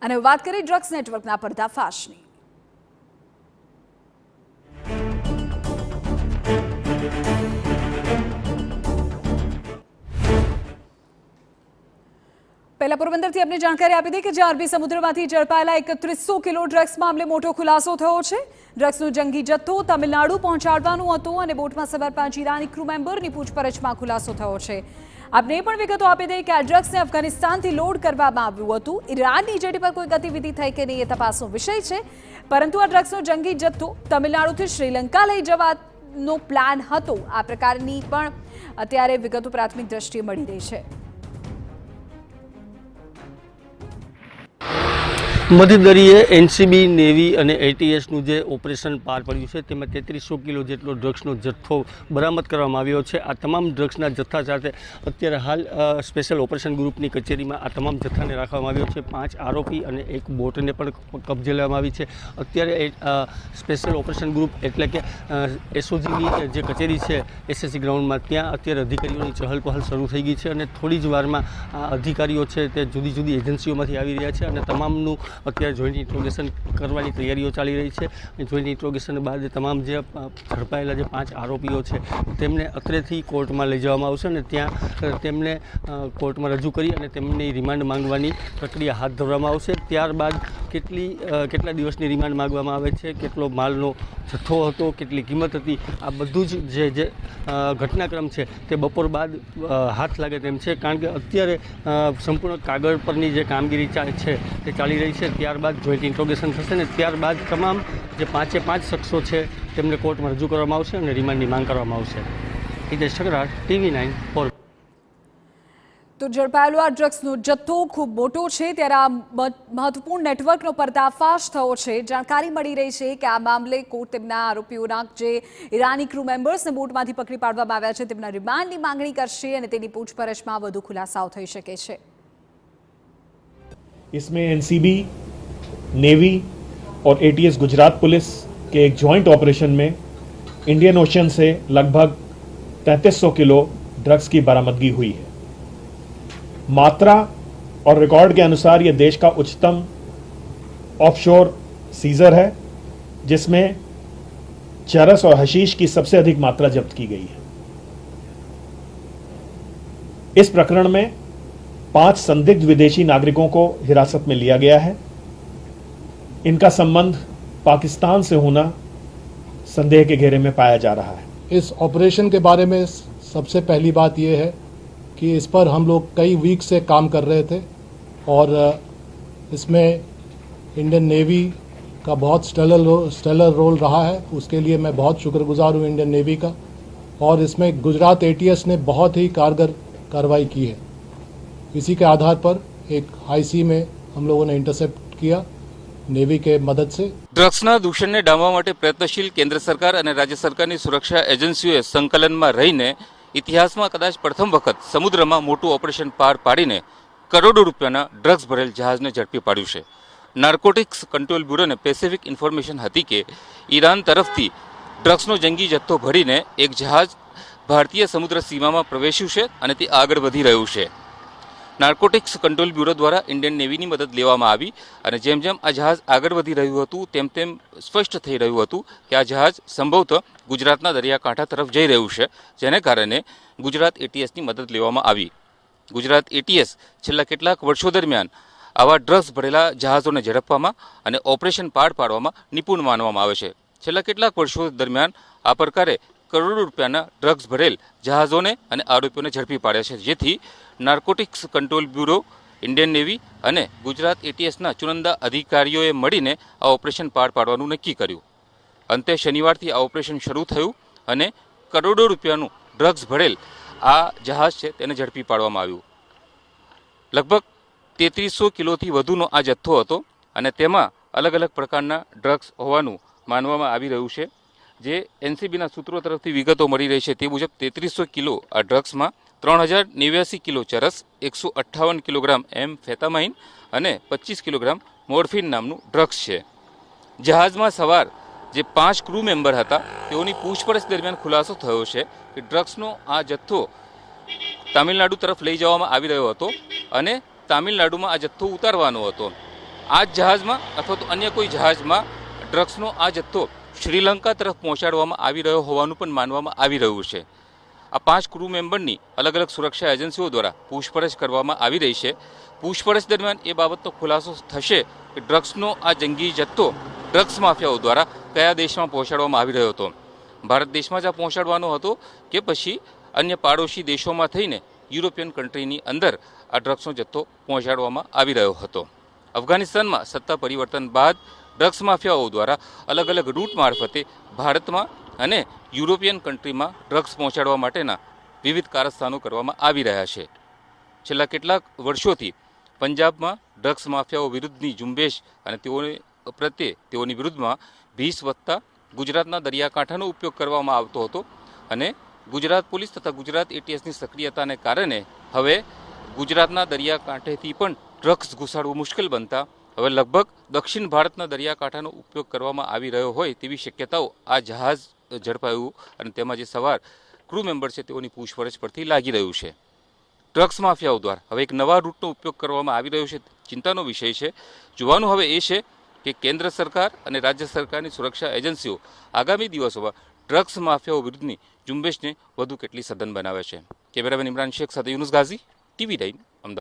અને વાત કરીએ ડ્રગ્સ નેટવર્કના પર્દાફાશની। पहला पोरबंदरथी आपने जानकारी आपी दी कि ज्यां अरबी समुद्रमांथी ઝડપાયેલા 3100 કિલો ડ્રગ્સ मामले मोटो खुलासो थयो छे। ડ્રગ્સનો જંગી જથ્થો તમિલનાડુ પહોંચાડવાનો હતો અને બોટમાં સવાર 5 ઈરાની ક્રૂ મેમ્બરની પૂછપરછમાં ખુલાસો થયો છે। આપને પણ વિગતો આપી દઈએ કે આ ડ્રગ્સને અફઘાનિસ્તાનથી લોડ કરવામાં આવ્યું હતું। ઈરાનની જેટી પર કોઈ ગતિવિધિ થઈ કે નહીં એ તપાસનો વિષય છે, પરંતુ આ ડ્રગ્સનો જંગી જથ્થો તમિલનાડુથી શ્રીલંકા લઈ જવાનો પ્લાન હતો। આ પ્રકારની પણ અત્યારે વિગતો પ્રાથમિક દ્રષ્ટિએ મળી રહી છે। મધ્યદરીએ એનસીબી, નેવી અને એટીએસનું જે ઓપરેશન પાર પડ્યું છે તેમાં 3300 કિલો જેટલો ડ્રગ્સનો જથ્થો બરામદ કરવામાં આવ્યો છે। આ તમામ ડ્રગ્સના જથ્થા સાથે અત્યારે હાલ સ્પેશિયલ ઓપરેશન ગ્રુપની કચેરીમાં આ તમામ જથ્થાને રાખવામાં આવ્યો છે। 5 આરોપી અને એક બોટને પણ કબજે લેવામાં આવી છે। અત્યારે સ્પેશિયલ ઓપરેશન ગ્રુપ એટલે કે એસઓજીની જે કચેરી છે એસએસસી ગ્રાઉન્ડમાં, ત્યાં અત્યારે અધિકારીઓની ચહલ પહલ શરૂ થઈ ગઈ છે અને થોડી જ વારમાં આ અધિકારીઓ છે તે જુદી જુદી એજન્સીઓમાંથી આવી રહ્યા છે અને તમામનું અત્યારે જોઈન્ટ ઇન્ટ્રોગેશન કરવાની તૈયારીઓ ચાલી રહી છે। જોઈન્ટ ઇન્ટ્રોગેશન બાદ તમામ જે ઝડપાયેલા જે 5 આરોપીઓ છે તેમને અત્રેથી કોર્ટમાં લઈ જવામાં આવશે અને ત્યાં તેમને કોર્ટમાં રજૂ કરી અને તેમની રિમાન્ડ માંગવાની પ્રક્રિયા હાથ ધરવામાં આવશે। ત્યારબાદ કેટલા દિવસની રિમાન્ડ માંગવામાં આવે છે, કેટલો માલનો જથ્થો હતો, કેટલી કિંમત હતી, આ બધું જ જે ઘટનાક્રમ છે તે બપોર બાદ હાથ લાગે તેમ છે, કારણ કે અત્યારે સંપૂર્ણ કાગળ પરની જે કામગીરી છે તે ચાલી રહી છે। ત્યારબાદ જોઈન્ટ ઇન્ટ્રોગેશન થશે ને ત્યારબાદ તમામ જે 5 શખ્સો છે તેમને કોર્ટમાં રજૂ કરવામાં આવશે અને રિમાન્ડની માંગ કરવામાં આવશે। હિતેશ ઠકરાર, TV9 પોર। તો ઝડપાયેલો આ ડ્રગ્સનો જથ્થો ખૂબ મોટો છે, ત્યારે આ મહત્વપૂર્ણ નેટવર્કનો પર્દાફાશ થયો છે। જાણકારી મળી રહી છે કે આ મામલે કોર્ટ તેમના આરોપીઓના જે ઈરાની ક્રૂ મેમ્બર્સને બોટમાંથી પકડી પાડવામાં આવ્યા છે તેમના રિમાન્ડની માંગણી કરશે અને તેની પૂછપરછમાં વધુ ખુલાસાઓ થઈ શકે છે। इसमें एनसीबी, नेवी और एटीएस गुजरात पुलिस के एक जॉइंट ऑपरेशन में इंडियन ओशन से लगभग 3300 किलो ड्रग्स की बरामदगी हुई है। मात्रा और रिकॉर्ड के अनुसार यह देश का उच्चतम ऑफशोर सीजर है, जिसमें चरस और हशीश की सबसे अधिक मात्रा जब्त की गई है। इस प्रकरण में 5 संदिग्ध विदेशी नागरिकों को हिरासत में लिया गया है। इनका संबंध पाकिस्तान से होना संदेह के घेरे में पाया जा रहा है। इस ऑपरेशन के बारे में सबसे पहली बात यह है कि इस पर हम लोग कई वीक से काम कर रहे थे और इसमें इंडियन नेवी का बहुत स्टेलर रोल रहा है। उसके लिए मैं बहुत शुक्रगुजार हूँ इंडियन नेवी का। और इसमें गुजरात एटीएस ने बहुत ही कारगर कार्रवाई की है। इसी के आधार पर एक हाई में हम लोगों ने इंटरसेप्ट किया नेवी के मदद से। ડ્રગ્સના દૂષણને ડામવા માટે પ્રયત્નશીલ કેન્દ્ર સરકાર અને રાજ્ય સરકારની સુરક્ષા એજન્સીઓએ સંકલનમાં રહીને ઇતિહાસમાં કદાચ પ્રથમ વખત સમુદ્રમાં મોટું ઓપરેશન પાર પાડીને કરોડો રૂપિયાના ડ્રગ્સ ભરેલ જહાજને ઝડપી પાડ્યું છે। નાર્કોટિક્સ કંટ્રોલ બ્યુરોને પેસિફિક ઇન્ફોર્મેશન હતી કે ઈરાન તરફથી ડ્રગ્સનો જંગી જથ્થો ભરીને એક જહાજ ભારતીય સમુદ્ર સીમામાં પ્રવેશ્યું છે અને તે આગળ વધી રહ્યું છે। નાર્કોટિક્સ કંટ્રોલ બ્યુરો દ્વારા ઇન્ડિયન નેવીની મદદ લેવામાં આવી અને જેમ જેમ આ જહાજ આગળ વધી રહ્યું હતું તેમ તેમ સ્પષ્ટ થઈ રહ્યું હતું કે આ જહાજ સંભવતઃ ગુજરાતના દરિયાકાંઠા તરફ જઈ રહ્યું છે, જેને કારણે ગુજરાત એટીએસની મદદ લેવામાં આવી। ગુજરાત એટીએસ છેલ્લા કેટલાક વર્ષો દરમિયાન આવા ડ્રગ્સ ભરેલા જહાજોને ઝડપવામાં અને ઓપરેશન પાર પાડવામાં નિપુણ માનવામાં આવે છે। છેલ્લા કેટલાક વર્ષો દરમિયાન આ પ્રકારે કરોડો રૂપિયાના ડ્રગ્સ ભરેલ જહાજોને અને આરોપીઓને ઝડપી પાડ્યા છે, જેથી narcotics control bureau, Indian navy અને ગુજરાત એટીએસના ચુનંદા અધિકારીઓએ મળીને આ ઓપરેશન પાર પાડવાનું નક્કી કર્યું। અંતે શનિવારથી આ ઓપરેશન શરૂ થયું અને કરોડો રૂપિયાનું ડ્રગ્સ ભરેલ આ જહાજ છે તેને ઝડપી પાડવામાં આવ્યું। લગભગ 3300 કિલોથી વધુનો આ જથ્થો હતો અને તેમાં અલગ અલગ પ્રકારના ડ્રગ્સ હોવાનું માનવામાં આવી રહ્યું છે। જે એનસીબીના સૂત્રો તરફથી વિગતો મળી રહી છે તે મુજબ 3300 કિલો આ ડ્રગ્સમાં 3089 કિલો ચરસ, 158 કિલોગ્રામ એમ્ફેટામાઇન અને 25 કિલોગ્રામ મોર્ફિન નામનું ડ્રગ્સ છે। જહાજમાં સવાર જે 5 ક્રૂ મેમ્બર હતા તેઓની પૂછપરછ દરમિયાન ખુલાસો થયો છે કે ડ્રગ્સનો આ જથ્થો તામિલનાડુ તરફ લઈ જવામાં આવી રહ્યો હતો અને તામિલનાડુમાં આ જથ્થો ઉતારવાનો હતો। આ જ જહાજમાં અથવા તો અન્ય કોઈ જહાજમાં ડ્રગ્સનો આ જથ્થો શ્રીલંકા તરફ પહોંચાડવામાં આવી રહ્યો હોવાનું પણ માનવામાં આવી રહ્યું છે. આ 5 ક્રૂ મેમ્બરની અલગ અલગ સુરક્ષા એજન્સીઓ દ્વારા પૂછપરછ કરવામાં આવી રહી છે. પૂછપરછ દરમિયાન એ બાબતનો ખુલાસો થશે કે ડ્રગ્સનો આ જંગી જથ્થો ડ્રગ્સ માફિયાઓ દ્વારા કયા દેશમાં પહોંચાડવામાં આવી રહ્યો હતો. ભારત દેશમાં જ આ પહોંચાડવાનો હતો કે પછી અન્ય પાડોશી દેશોમાં થઈને યુરોપિયન કન્ટ્રીની અંદર આ ડ્રગ્સનો જથ્થો પહોંચાડવામાં આવી રહ્યો હતો. અફઘાનિસ્તાનમાં સત્તા પરિવર્તન બાદ ડ્રગ્સ માફિયાઓ દ્વારા અલગ અલગ રૂટ મારફતે ભારતમાં અને યુરોપિયન કન્ટ્રીમાં ડ્રગ્સ પહોંચાડવા માટેના વિવિધ કારસ્તાનો કરવામાં આવી રહ્યા છે. છેલ્લા કેટલાક વર્ષોથી પંજાબમાં ડ્રગ્સ માફિયાઓ વિરુદ્ધની ઝુંબેશ અને તેઓની વિરુદ્ધમાં ભીષ વધતા ગુજરાતના દરિયાકાંઠાનો ઉપયોગ કરવામાં આવતો હતો અને ગુજરાત પોલીસ તથા ગુજરાત એટીએસની સક્રિયતાને કારણે હવે ગુજરાતના દરિયાકાંઠેથી પણ ડ્રગ્સ ઘુસાડવું મુશ્કેલ બનતા હવે લગભગ દક્ષિણ ભારતના દરિયાકાંઠાનો ઉપયોગ કરવામાં આવી રહ્યો હોય તેવી શક્યતાઓ આ જહાજ ઝડપાયું અને તેમાં જે સવાર ક્રૂ મેમ્બર છે તેઓની પૂછપરછ પરથી લાગી રહ્યું છે. ડ્રગ્સ માફિયાઓ દ્વારા હવે એક નવા રૂટનો ઉપયોગ કરવામાં આવી રહ્યો છે. ચિંતાનો વિષય છે. જોવાનું હવે એ છે કે કેન્દ્ર સરકાર અને રાજ્ય સરકારની સુરક્ષા એજન્સીઓ આગામી દિવસોમાં ડ્રગ્સ માફિયાઓ વિરુદ્ધની ઝુંબેશને વધુ કેટલી સઘન બનાવે છે. કેમેરામેન ઇમરાન શેખ સાથે યુનુસ ગાઝી, TV9 અમદાવાદ.